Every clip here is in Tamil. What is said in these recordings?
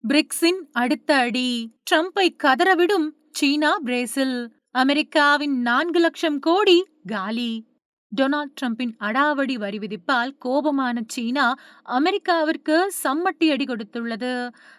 பிரிக்ஸின் அடுத்த அடி. ட்ரம்பை கதறவிடும் சீனா, பிரேசில். அமெரிக்காவின் 4,00,000 கோடி காலி. டொனால்ட் ட்ரம்பின் அடாவடி வரி விதிப்பால் கோபமான சீனா அமெரிக்காவிற்கு சம்மட்டி அடி கொடுத்துள்ளது.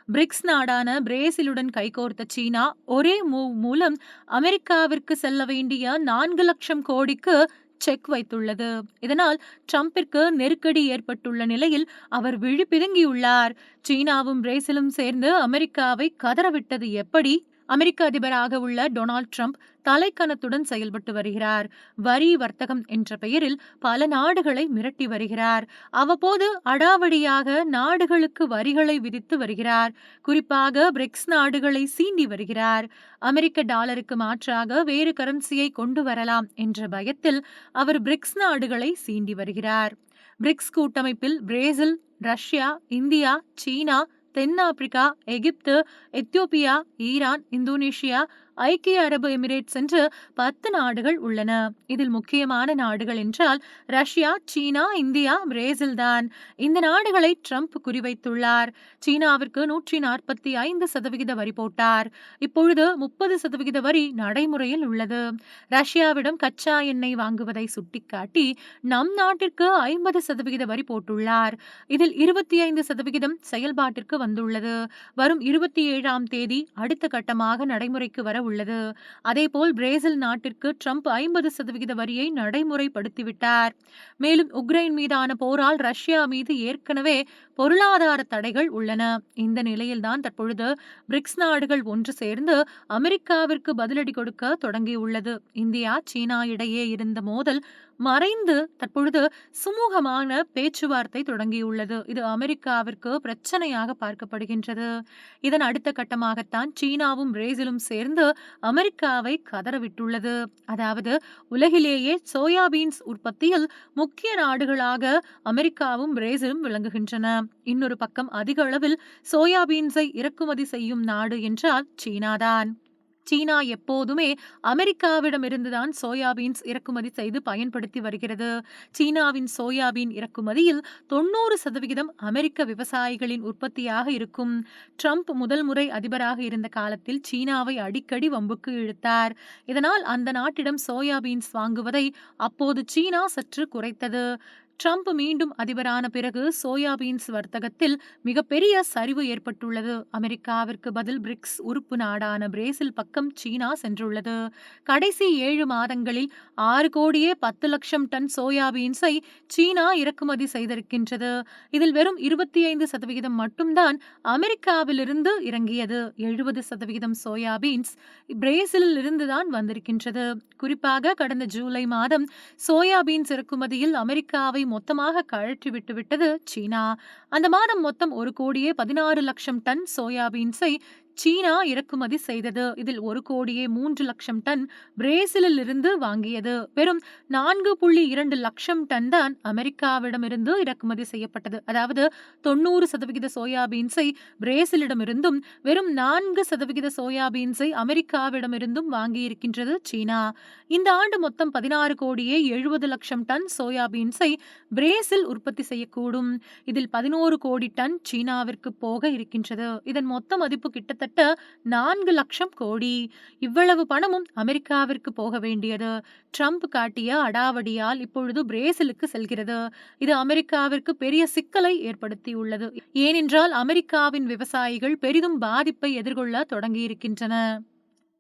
பிரிக்ஸ் நாடான பிரேசிலுடன் கைகோர்த்த சீனா ஒரே மூவ் மூலம் அமெரிக்காவிற்கு செல்ல வேண்டிய 4,00,000 கோடிக்கு செக் வைத்துள்ளது. இதனால் ட்ரம்பிற்கு நெருக்கடி ஏற்பட்டுள்ள நிலையில் அவர் விழிபிதுங்கியுள்ளார். சீனாவும் பிரேசிலும் சேர்ந்து அமெரிக்காவை கதறவிட்டது எப்படி? அமெரிக்க அதிபராக உள்ள டொனால்ட் ட்ரம்ப் தலைக்கணத்துடன் செயல்பட்டு வருகிறார். வரி வர்த்தகம் என்ற பெயரில் பல நாடுகளை மிரட்டி வருகிறார். அவ்வப்போது அடாவடியாக நாடுகளுக்கு வரிகளை விதித்து வருகிறார். குறிப்பாக பிரிக்ஸ் நாடுகளை சீண்டி வருகிறார். அமெரிக்க டாலருக்கு மாற்றாக வேறு கரன்சியை கொண்டு வரலாம் என்ற பயத்தில் அவர் பிரிக்ஸ் நாடுகளை சீண்டி வருகிறார். பிரிக்ஸ் கூட்டமைப்பில் பிரேசில், ரஷ்யா, இந்தியா, சீனா, தென்னாப்பிரிக்கா, எகிப்து, எத்தியோப்பியா, ஈரான், இந்தோனேஷியா, ஐக்கிய அரபு எமிரேட்ஸ் என்று 10 நாடுகள் உள்ளன. இதில் முக்கியமான நாடுகள் என்றால் ரஷ்யா, சீனா, இந்தியா, பிரேசில் தான். இந்த நாடுகளை ட்ரம்ப் குறிவைத்துள்ளார். சீனாவிற்கு 145% வரி போட்டார். இப்பொழுது 30% வரி நடைமுறையில் உள்ளது. ரஷ்யாவிடம் கச்சா எண்ணெய் வாங்குவதை சுட்டிக்காட்டி நம் நாட்டிற்கு 50% வரி போட்டுள்ளார். இதில் 25% செயல்பாட்டிற்கு வந்துள்ளது. வரும் 27ஆம் தேதி அடுத்த கட்டமாக நடைமுறைக்கு வர உள்ளது. அதேபோல் பிரேசில் நாட்டிற்கு ட்ரம்ப் 50% வரியை நடைமுறைப்படுத்திவிட்டார். மேலும் உக்ரைன் மீதான போரால் ரஷ்யா மீது ஏற்கனவே பொருளாதார தடைகள் உள்ளன. இந்த நிலையில்தான் தற்பொழுது பிரிக்ஸ் நாடுகள் ஒன்று சேர்ந்து அமெரிக்காவிற்கு பதிலடி கொடுக்க தொடங்கியுள்ளது. இந்தியா, சீனா இடையே இருந்த மோதல் மறைந்து தற்பொழுது சுமூகமான பேச்சுவார்த்தை தொடங்கியுள்ளது. இது அமெரிக்காவிற்கு பிரச்சனையாக பார்க்கப்படுகின்றது. இதன் அடுத்த கட்டமாகத்தான் சீனாவும் பிரேசிலும் சேர்ந்து அமெரிக்காவை கதறவிட்டுள்ளது. அதாவது உலகிலேயே சோயாபீன்ஸ் உற்பத்தியில் முக்கிய நாடுகளாக அமெரிக்காவும் பிரேசிலும் விளங்குகின்றன. இன்னொரு பக்கம் அதிக அளவில் சோயாபீன்ஸை இறக்குமதி செய்யும் நாடு என்றால் சீனாதான். சீனா எப்போதுமே அமெரிக்காவிடமிருந்துதான் சோயாபீன்ஸ் இறக்குமதி செய்து பயன்படுத்தி வருகிறது. சீனாவின் சோயாபீன் இறக்குமதியில் 90% அமெரிக்க விவசாயிகளின் உற்பத்தியாக இருக்கும். ட்ரம்ப் முதல் முறை அதிபராக இருந்த காலத்தில் சீனாவை அடிக்கடி வம்புக்கு இழுத்தார். இதனால் அந்த நாட்டிடம் சோயாபீன்ஸ் வாங்குவதை அப்போது சீனா சற்று குறைத்தது. ட்ரம்ப் மீண்டும் அதிபரான பிறகு சோயாபீன்ஸ் வர்த்தகத்தில் மிகப்பெரிய சரிவு ஏற்பட்டுள்ளது. அமெரிக்காவிற்கு பதில் பிரிக்ஸ் உறுப்பு நாடான பிரேசில் பக்கம் சீனா சென்றுள்ளது. கடைசி 7 மாதங்களில் 6,10,00,000 டன் சோயாபீன்ஸை சீனா இறக்குமதி செய்திருக்கின்றது. இதில் வெறும் 25% மட்டும்தான் அமெரிக்காவிலிருந்து இறங்கியது. 70% சோயாபீன்ஸ் பிரேசிலில் இருந்துதான் வந்திருக்கின்றது. குறிப்பாக கடந்த ஜூலை மாதம் சோயாபீன்ஸ் இறக்குமதியில் அமெரிக்காவை மொத்தமாக கழற்றி விட்டுவிட்டது சீனா. அந்த மாதம் மொத்தம் 1,16,00,000 டன் சோயாபீன்ஸை சீனா இறக்குமதி செய்தது. இதில் 1,03,00,000 டன் பிரேசிலில் இருந்து வாங்கியது. வெறும் 4,2 லட்சம் டன் தான் அமெரிக்காவிடமிருந்து இறக்குமதி செய்யப்பட்டது. அதாவது 90% சோயாபீன்ஸை பிரேசிலிடமிருந்தும் வெறும் 4% சோயாபீன்ஸை அமெரிக்காவிடமிருந்தும் வாங்கியிருக்கின்றது சீனா. இந்த ஆண்டு மொத்தம் 16,70,00,000 டன் சோயாபீன்ஸை பிரேசில் உற்பத்தி செய்யக்கூடும். இதில் 11 கோடி டன் சீனாவிற்கு போக இருக்கின்றது. இதன் மொத்த மதிப்பு கிட்டத்தட்ட 4 லட்சம் கோடி. இவ்வளவு பணமும் அமெரிக்காவிற்கு போக வேண்டியது ட்ரம்ப் காட்டிய அடாவடியால் இப்பொழுது பிரேசிலுக்கு செல்கிறது. இது அமெரிக்காவிற்கு பெரிய சிக்கலை ஏற்படுத்தியுள்ளது. ஏனென்றால் அமெரிக்காவின் விவசாயிகள் பெரிதும் பாதிப்பை எதிர்கொள்ள தொடங்கியிருக்கின்றன.